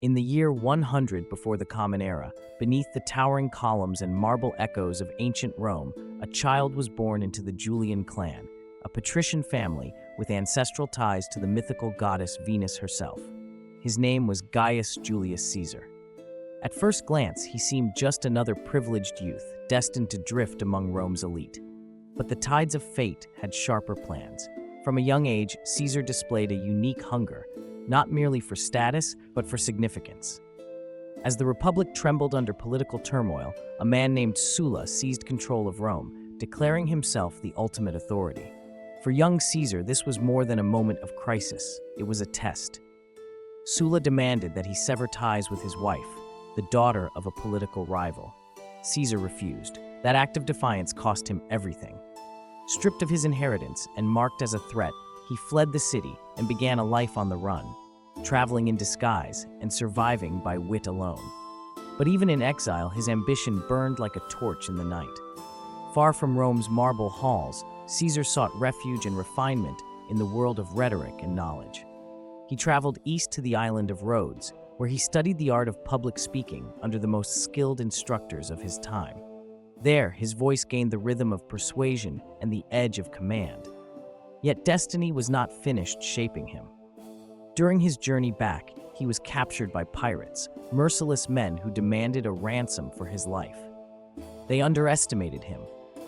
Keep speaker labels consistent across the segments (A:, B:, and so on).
A: In the year 100 before the Common Era, beneath the towering columns and marble echoes of ancient Rome, a child was born into the Julian clan, a patrician family with ancestral ties to the mythical goddess Venus herself. His name was Gaius Julius Caesar. At first glance, he seemed just another privileged youth, destined to drift among Rome's elite. But the tides of fate had sharper plans. From a young age, Caesar displayed a unique hunger, not merely for status, but for significance. As the Republic trembled under political turmoil, a man named Sulla seized control of Rome, declaring himself the ultimate authority. For young Caesar, this was more than a moment of crisis. It was a test. Sulla demanded that he sever ties with his wife, the daughter of a political rival. Caesar refused. That act of defiance cost him everything. Stripped of his inheritance and marked as a threat, he fled the city and began a life on the run, traveling in disguise and surviving by wit alone. But even in exile, his ambition burned like a torch in the night. Far from Rome's marble halls, Caesar sought refuge and refinement in the world of rhetoric and knowledge. He traveled east to the island of Rhodes, where he studied the art of public speaking under the most skilled instructors of his time. There, his voice gained the rhythm of persuasion and the edge of command. Yet destiny was not finished shaping him. During his journey back, he was captured by pirates, merciless men who demanded a ransom for his life. They underestimated him.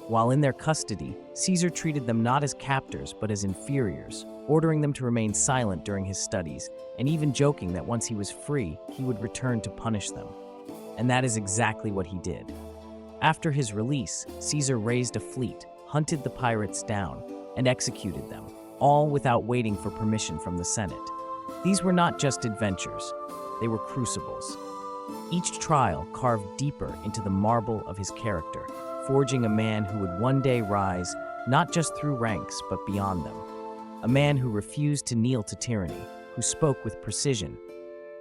A: While in their custody, Caesar treated them not as captors but as inferiors, ordering them to remain silent during his studies, and even joking that once he was free, he would return to punish them. And that is exactly what he did. After his release, Caesar raised a fleet, hunted the pirates down, and executed them, all without waiting for permission from the Senate. These were not just adventures, they were crucibles. Each trial carved deeper into the marble of his character, forging a man who would one day rise, not just through ranks, but beyond them. A man who refused to kneel to tyranny, who spoke with precision,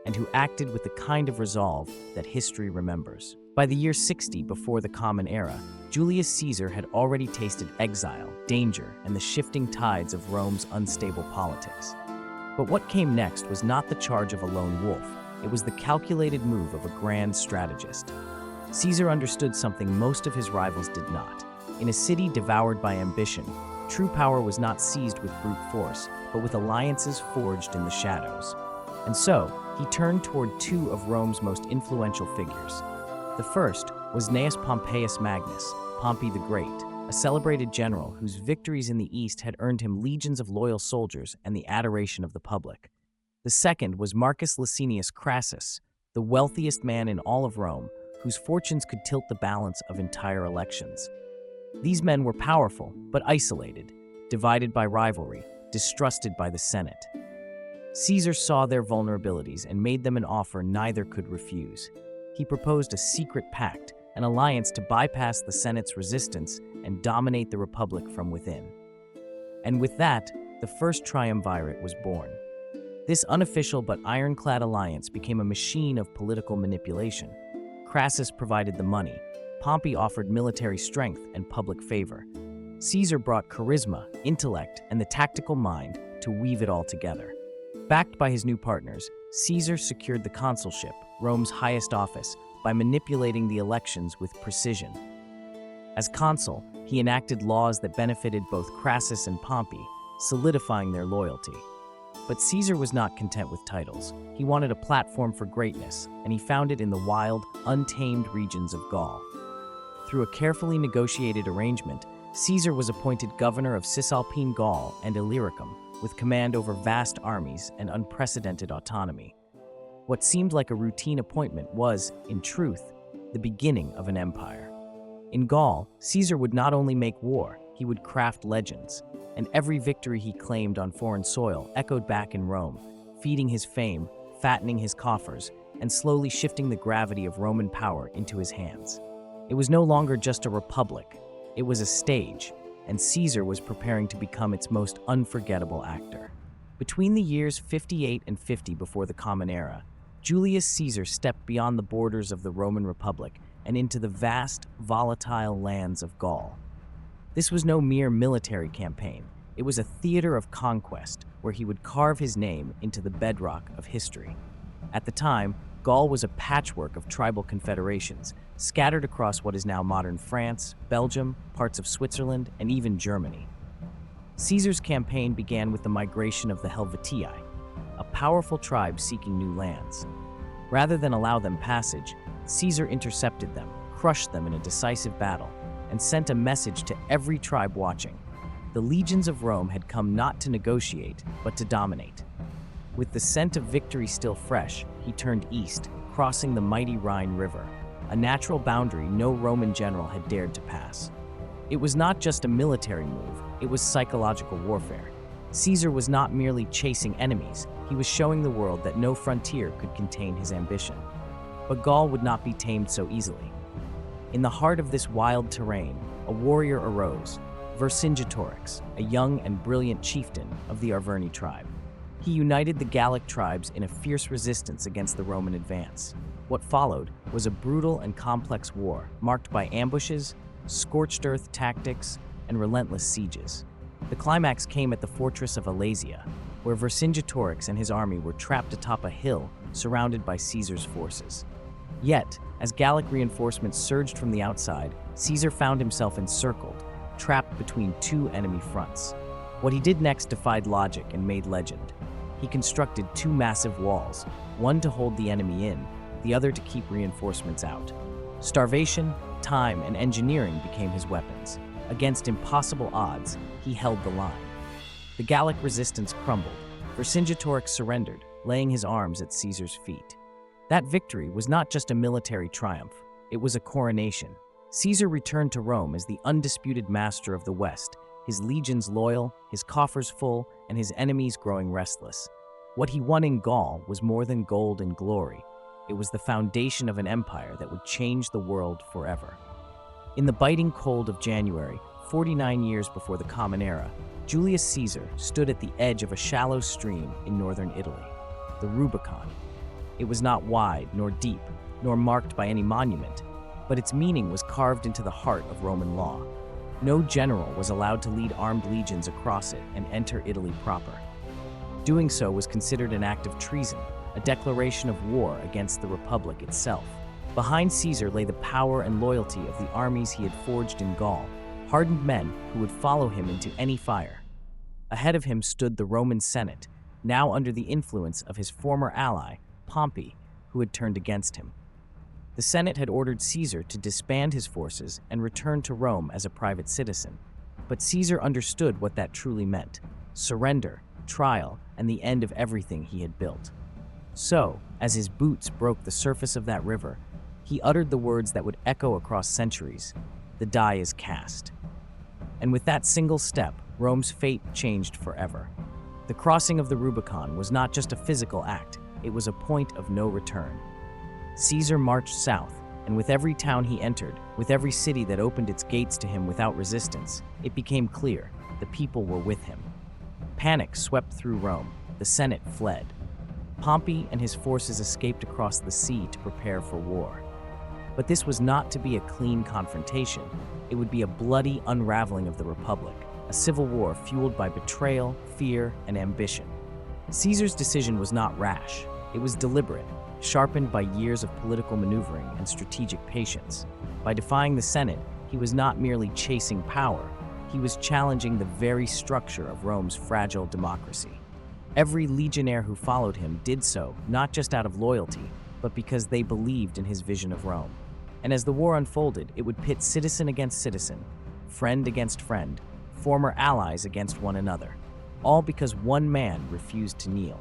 A: and who acted with the kind of resolve that history remembers. By the year 60 before the Common Era, Julius Caesar had already tasted exile, danger, and the shifting tides of Rome's unstable politics. But what came next was not the charge of a lone wolf. It was the calculated move of a grand strategist. Caesar understood something most of his rivals did not. In a city devoured by ambition, true power was not seized with brute force, but with alliances forged in the shadows. And so, he turned toward two of Rome's most influential figures. The first was Gnaeus Pompeius Magnus, Pompey the Great, a celebrated general whose victories in the East had earned him legions of loyal soldiers and the adoration of the public. The second was Marcus Licinius Crassus, the wealthiest man in all of Rome, whose fortunes could tilt the balance of entire elections. These men were powerful, but isolated, divided by rivalry, distrusted by the Senate. Caesar saw their vulnerabilities and made them an offer neither could refuse. He proposed a secret pact, an alliance to bypass the Senate's resistance and dominate the Republic from within. And with that, the first triumvirate was born. This unofficial but ironclad alliance became a machine of political manipulation. Crassus provided the money, Pompey offered military strength and public favor. Caesar brought charisma, intellect, and the tactical mind to weave it all together. Backed by his new partners, Caesar secured the consulship, Rome's highest office, by manipulating the elections with precision. As consul, he enacted laws that benefited both Crassus and Pompey, solidifying their loyalty. But Caesar was not content with titles. He wanted a platform for greatness, and he found it in the wild, untamed regions of Gaul. Through a carefully negotiated arrangement, Caesar was appointed governor of Cisalpine Gaul and Illyricum, with command over vast armies and unprecedented autonomy. What seemed like a routine appointment was, in truth, the beginning of an empire. In Gaul, Caesar would not only make war, he would craft legends, and every victory he claimed on foreign soil echoed back in Rome, feeding his fame, fattening his coffers, and slowly shifting the gravity of Roman power into his hands. It was no longer just a republic, it was a stage, and Caesar was preparing to become its most unforgettable actor. Between the years 58 and 50 before the Common Era, Julius Caesar stepped beyond the borders of the Roman Republic and into the vast, volatile lands of Gaul. This was no mere military campaign. It was a theater of conquest where he would carve his name into the bedrock of history. At the time, Gaul was a patchwork of tribal confederations, scattered across what is now modern France, Belgium, parts of Switzerland, and even Germany. Caesar's campaign began with the migration of the Helvetii, a powerful tribe seeking new lands. Rather than allow them passage, Caesar intercepted them, crushed them in a decisive battle, and sent a message to every tribe watching. The legions of Rome had come not to negotiate, but to dominate. With the scent of victory still fresh, he turned east, crossing the mighty Rhine River, a natural boundary no Roman general had dared to pass. It was not just a military move, it was psychological warfare. Caesar was not merely chasing enemies, he was showing the world that no frontier could contain his ambition. But Gaul would not be tamed so easily. In the heart of this wild terrain, a warrior arose, Vercingetorix, a young and brilliant chieftain of the Arverni tribe. He united the Gallic tribes in a fierce resistance against the Roman advance. What followed was a brutal and complex war, marked by ambushes, scorched earth tactics, and relentless sieges. The climax came at the fortress of Alesia, where Vercingetorix and his army were trapped atop a hill surrounded by Caesar's forces. Yet, as Gallic reinforcements surged from the outside, Caesar found himself encircled, trapped between two enemy fronts. What he did next defied logic and made legend. He constructed two massive walls, one to hold the enemy in, the other to keep reinforcements out. Starvation, time, and engineering became his weapons. Against impossible odds, he held the line. The Gallic resistance crumbled. Vercingetorix surrendered, laying his arms at Caesar's feet. That victory was not just a military triumph, it was a coronation. Caesar returned to Rome as the undisputed master of the West, his legions loyal, his coffers full, and his enemies growing restless. What he won in Gaul was more than gold and glory. It was the foundation of an empire that would change the world forever. In the biting cold of January, 49 years before the Common Era, Julius Caesar stood at the edge of a shallow stream in northern Italy, the Rubicon. It was not wide, nor deep, nor marked by any monument, but its meaning was carved into the heart of Roman law. No general was allowed to lead armed legions across it and enter Italy proper. Doing so was considered an act of treason, a declaration of war against the Republic itself. Behind Caesar lay the power and loyalty of the armies he had forged in Gaul, hardened men who would follow him into any fire. Ahead of him stood the Roman Senate, now under the influence of his former ally, Pompey, who had turned against him. The Senate had ordered Caesar to disband his forces and return to Rome as a private citizen. But Caesar understood what that truly meant: surrender, trial, and the end of everything he had built. So, as his boots broke the surface of that river, he uttered the words that would echo across centuries: "The die is cast." And with that single step, Rome's fate changed forever. The crossing of the Rubicon was not just a physical act, it was a point of no return. Caesar marched south, and with every town he entered, with every city that opened its gates to him without resistance, it became clear the people were with him. Panic swept through Rome. The Senate fled. Pompey and his forces escaped across the sea to prepare for war. But this was not to be a clean confrontation. It would be a bloody unraveling of the Republic, a civil war fueled by betrayal, fear, and ambition. Caesar's decision was not rash. It was deliberate, sharpened by years of political maneuvering and strategic patience. By defying the Senate, he was not merely chasing power, he was challenging the very structure of Rome's fragile democracy. Every legionnaire who followed him did so not just out of loyalty, but because they believed in his vision of Rome. And as the war unfolded, it would pit citizen against citizen, friend against friend, former allies against one another, all because one man refused to kneel.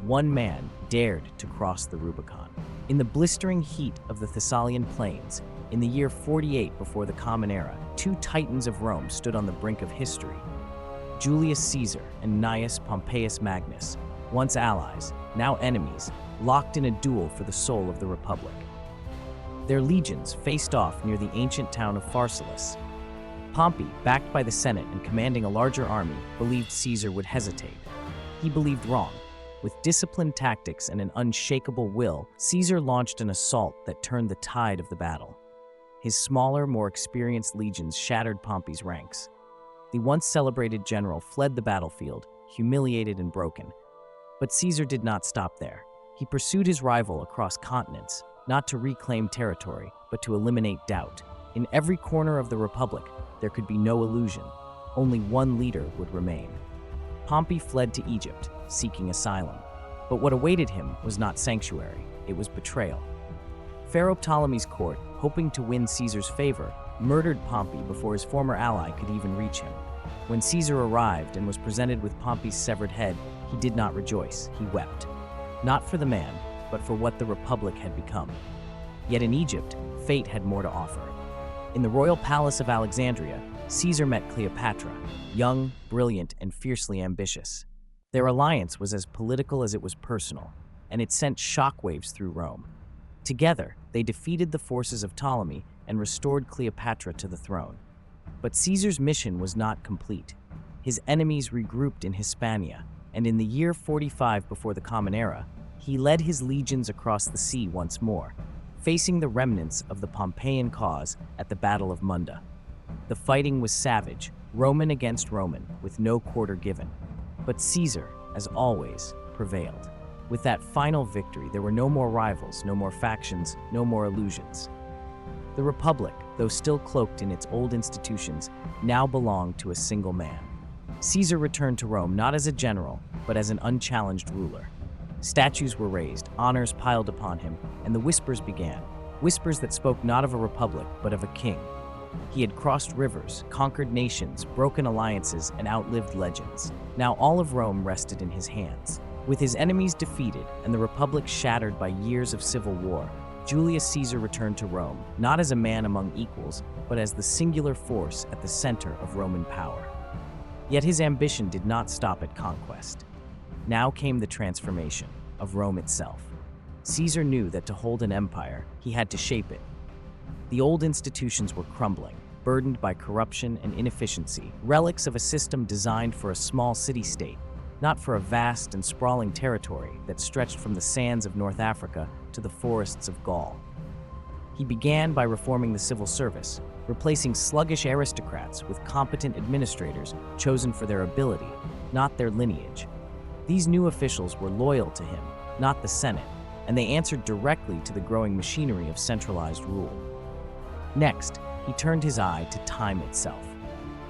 A: One man dared to cross the Rubicon. In the blistering heat of the Thessalian plains, in the year 48 before the Common Era, two titans of Rome stood on the brink of history: Julius Caesar and Gnaeus Pompeius Magnus, once allies, now enemies, locked in a duel for the soul of the Republic. Their legions faced off near the ancient town of Pharsalus. Pompey, backed by the Senate and commanding a larger army, believed Caesar would hesitate. He believed wrong. With disciplined tactics and an unshakable will, Caesar launched an assault that turned the tide of the battle. His smaller, more experienced legions shattered Pompey's ranks. The once celebrated general fled the battlefield, humiliated and broken. But Caesar did not stop there. He pursued his rival across continents, not to reclaim territory, but to eliminate doubt. In every corner of the Republic, there could be no illusion. Only one leader would remain. Pompey fled to Egypt, seeking asylum. But what awaited him was not sanctuary, it was betrayal. Pharaoh Ptolemy's court, hoping to win Caesar's favor, murdered Pompey before his former ally could even reach him. When Caesar arrived and was presented with Pompey's severed head, he did not rejoice, he wept. Not for the man, but for what the Republic had become. Yet in Egypt, fate had more to offer. In the royal palace of Alexandria, Caesar met Cleopatra, young, brilliant, and fiercely ambitious. Their alliance was as political as it was personal, and it sent shockwaves through Rome. Together, they defeated the forces of Ptolemy and restored Cleopatra to the throne. But Caesar's mission was not complete. His enemies regrouped in Hispania, and in the year 45 before the Common Era, he led his legions across the sea once more, facing the remnants of the Pompeian cause at the Battle of Munda. The fighting was savage, Roman against Roman, with no quarter given. But Caesar, as always, prevailed. With that final victory, there were no more rivals, no more factions, no more illusions. The Republic, though still cloaked in its old institutions, now belonged to a single man. Caesar returned to Rome not as a general, but as an unchallenged ruler. Statues were raised, honors piled upon him, and the whispers began. Whispers that spoke not of a republic, but of a king. He had crossed rivers, conquered nations, broken alliances, and outlived legends. Now all of Rome rested in his hands. With his enemies defeated and the republic shattered by years of civil war, Julius Caesar returned to Rome, not as a man among equals, but as the singular force at the center of Roman power. Yet his ambition did not stop at conquest. Now came the transformation of Rome itself. Caesar knew that to hold an empire, he had to shape it. The old institutions were crumbling, burdened by corruption and inefficiency, relics of a system designed for a small city-state, not for a vast and sprawling territory that stretched from the sands of North Africa to the forests of Gaul. He began by reforming the civil service, replacing sluggish aristocrats with competent administrators chosen for their ability, not their lineage. These new officials were loyal to him, not the Senate, and they answered directly to the growing machinery of centralized rule. Next, he turned his eye to time itself.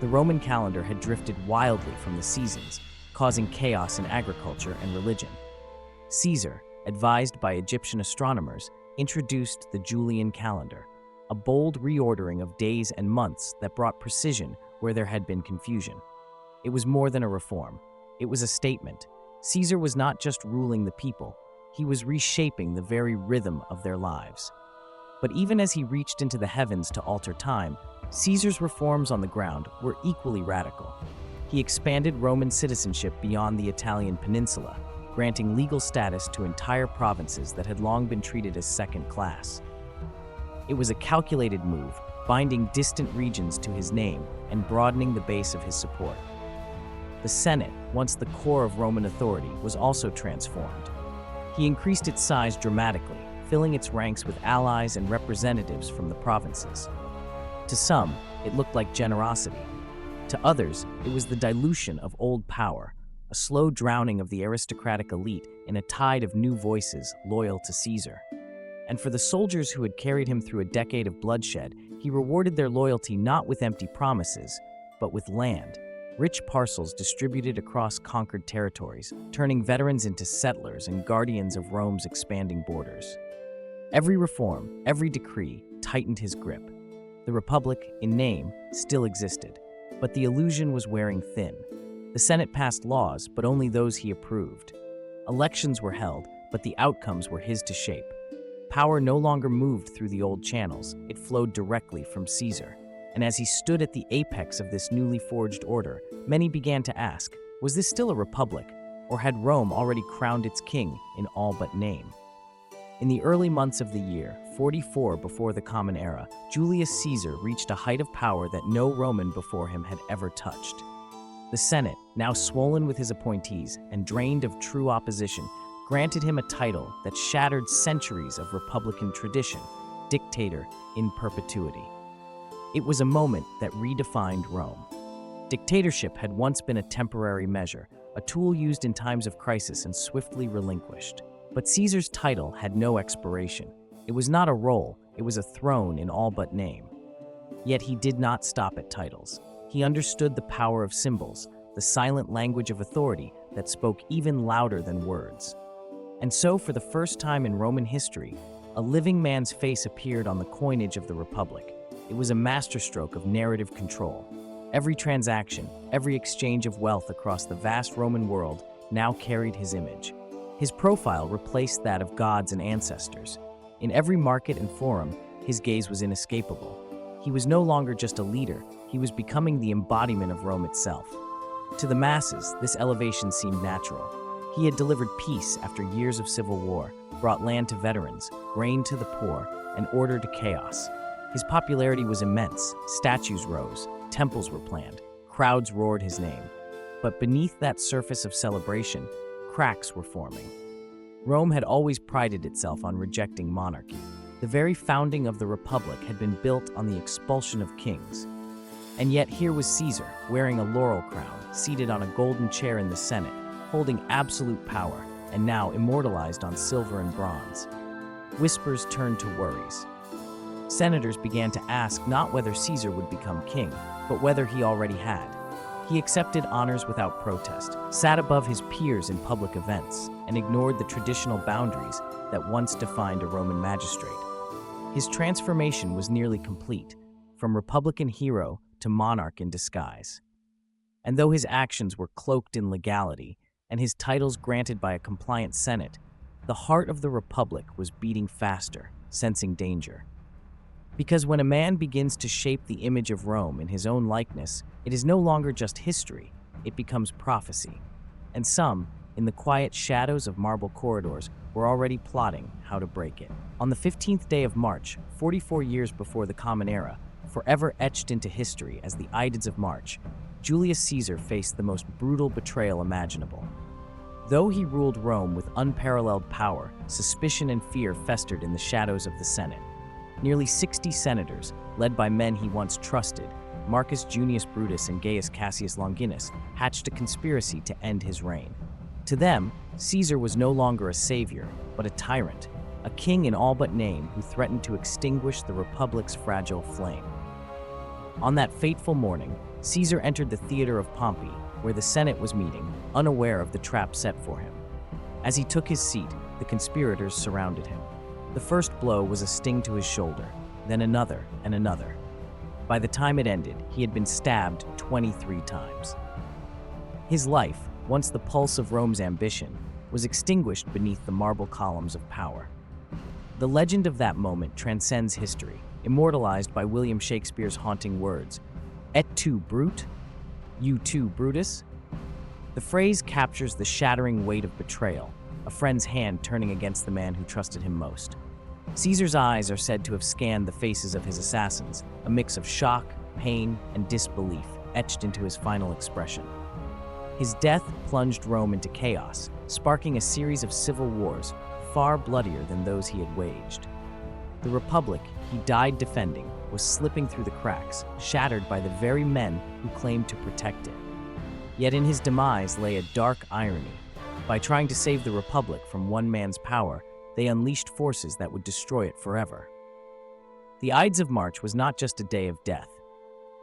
A: The Roman calendar had drifted wildly from the seasons, causing chaos in agriculture and religion. Caesar, advised by Egyptian astronomers, introduced the Julian calendar, a bold reordering of days and months that brought precision where there had been confusion. It was more than a reform. It was a statement. Caesar was not just ruling the people, he was reshaping the very rhythm of their lives. But even as he reached into the heavens to alter time, Caesar's reforms on the ground were equally radical. He expanded Roman citizenship beyond the Italian peninsula, granting legal status to entire provinces that had long been treated as second class. It was a calculated move, binding distant regions to his name and broadening the base of his support. The Senate, once the core of Roman authority, was also transformed. He increased its size dramatically, filling its ranks with allies and representatives from the provinces. To some, it looked like generosity. To others, it was the dilution of old power, a slow drowning of the aristocratic elite in a tide of new voices loyal to Caesar. And for the soldiers who had carried him through a decade of bloodshed, he rewarded their loyalty not with empty promises, but with land, rich parcels distributed across conquered territories, turning veterans into settlers and guardians of Rome's expanding borders. Every reform, every decree, tightened his grip. The Republic, in name, still existed, but the illusion was wearing thin. The Senate passed laws, but only those he approved. Elections were held, but the outcomes were his to shape. Power no longer moved through the old channels, it flowed directly from Caesar. And as he stood at the apex of this newly forged order, many began to ask, was this still a republic, or had Rome already crowned its king in all but name? In the early months of the year, 44 before the Common Era, Julius Caesar reached a height of power that no Roman before him had ever touched. The Senate, now swollen with his appointees and drained of true opposition, granted him a title that shattered centuries of republican tradition, dictator in perpetuity. It was a moment that redefined Rome. Dictatorship had once been a temporary measure, a tool used in times of crisis and swiftly relinquished. But Caesar's title had no expiration. It was not a role, it was a throne in all but name. Yet he did not stop at titles. He understood the power of symbols, the silent language of authority that spoke even louder than words. And so, for the first time in Roman history, a living man's face appeared on the coinage of the Republic. It was a masterstroke of narrative control. Every transaction, every exchange of wealth across the vast Roman world now carried his image. His profile replaced that of gods and ancestors. In every market and forum, his gaze was inescapable. He was no longer just a leader, he was becoming the embodiment of Rome itself. To the masses, this elevation seemed natural. He had delivered peace after years of civil war, brought land to veterans, grain to the poor, and order to chaos. His popularity was immense. Statues rose, temples were planned, crowds roared his name. But beneath that surface of celebration, cracks were forming. Rome had always prided itself on rejecting monarchy. The very founding of the Republic had been built on the expulsion of kings. And yet here was Caesar, wearing a laurel crown, seated on a golden chair in the Senate, holding absolute power, and now immortalized on silver and bronze. Whispers turned to worries. Senators began to ask not whether Caesar would become king, but whether he already had. He accepted honors without protest, sat above his peers in public events, and ignored the traditional boundaries that once defined a Roman magistrate. His transformation was nearly complete, from Republican hero to monarch in disguise. And though his actions were cloaked in legality, and his titles granted by a compliant Senate, the heart of the Republic was beating faster, sensing danger. Because when a man begins to shape the image of Rome in his own likeness, it is no longer just history, it becomes prophecy. And some, in the quiet shadows of marble corridors, were already plotting how to break it. On the 15th day of March, 44 years before the Common Era, forever etched into history as the Ides of March, Julius Caesar faced the most brutal betrayal imaginable. Though he ruled Rome with unparalleled power, suspicion and fear festered in the shadows of the Senate. Nearly 60 senators, led by men he once trusted, Marcus Junius Brutus and Gaius Cassius Longinus, hatched a conspiracy to end his reign. To them, Caesar was no longer a savior, but a tyrant, a king in all but name who threatened to extinguish the Republic's fragile flame. On that fateful morning, Caesar entered the theater of Pompey, where the Senate was meeting, unaware of the trap set for him. As he took his seat, the conspirators surrounded him. The first blow was a sting to his shoulder, then another and another. By the time it ended, he had been stabbed 23 times. His life, once the pulse of Rome's ambition, was extinguished beneath the marble columns of power. The legend of that moment transcends history, immortalized by William Shakespeare's haunting words, "Et tu, Brute? You too, Brutus?" The phrase captures the shattering weight of betrayal, a friend's hand turning against the man who trusted him most. Caesar's eyes are said to have scanned the faces of his assassins, a mix of shock, pain, and disbelief etched into his final expression. His death plunged Rome into chaos, sparking a series of civil wars far bloodier than those he had waged. The Republic he died defending was slipping through the cracks, shattered by the very men who claimed to protect it. Yet in his demise lay a dark irony. By trying to save the Republic from one man's power, they unleashed forces that would destroy it forever. The Ides of March was not just a day of death.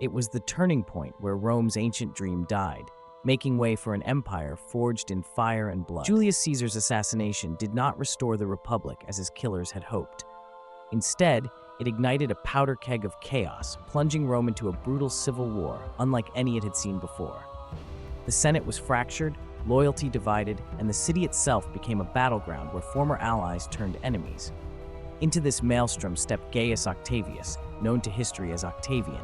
A: It was the turning point where Rome's ancient dream died, making way for an empire forged in fire and blood. Julius Caesar's assassination did not restore the Republic as his killers had hoped. Instead, it ignited a powder keg of chaos, plunging Rome into a brutal civil war unlike any it had seen before. The Senate was fractured, loyalty divided, and the city itself became a battleground where former allies turned enemies. Into this maelstrom stepped Gaius Octavius, known to history as Octavian,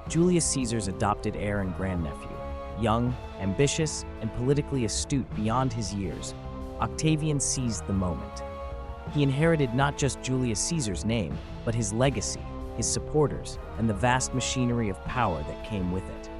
A: Julius Caesar's adopted heir and grandnephew. Young, ambitious, and politically astute beyond his years, Octavian seized the moment. He inherited not just Julius Caesar's name, but his legacy, his supporters, and the vast machinery of power that came with it.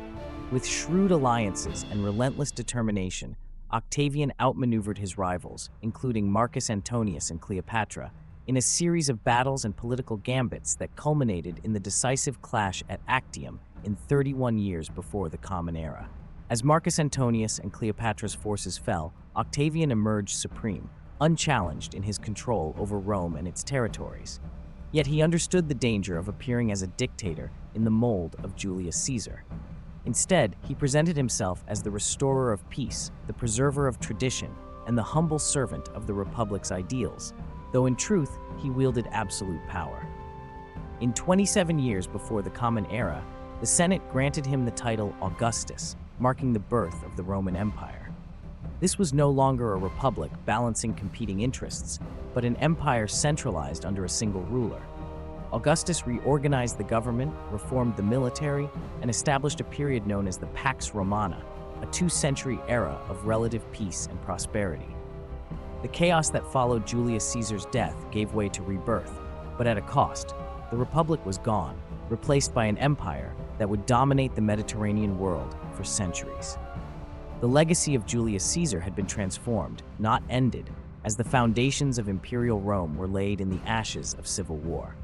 A: With shrewd alliances and relentless determination, Octavian outmaneuvered his rivals, including Marcus Antonius and Cleopatra, in a series of battles and political gambits that culminated in the decisive clash at Actium in 31 years before the Common Era. As Marcus Antonius and Cleopatra's forces fell, Octavian emerged supreme, unchallenged in his control over Rome and its territories. Yet he understood the danger of appearing as a dictator in the mold of Julius Caesar. Instead, he presented himself as the restorer of peace, the preserver of tradition, and the humble servant of the Republic's ideals, though in truth, he wielded absolute power. In 27 years before the Common Era, the Senate granted him the title Augustus, marking the birth of the Roman Empire. This was no longer a republic balancing competing interests, but an empire centralized under a single ruler. Augustus reorganized the government, reformed the military, and established a period known as the Pax Romana, a two-century era of relative peace and prosperity. The chaos that followed Julius Caesar's death gave way to rebirth, but at a cost. The Republic was gone, replaced by an empire that would dominate the Mediterranean world for centuries. The legacy of Julius Caesar had been transformed, not ended, as the foundations of imperial Rome were laid in the ashes of civil war.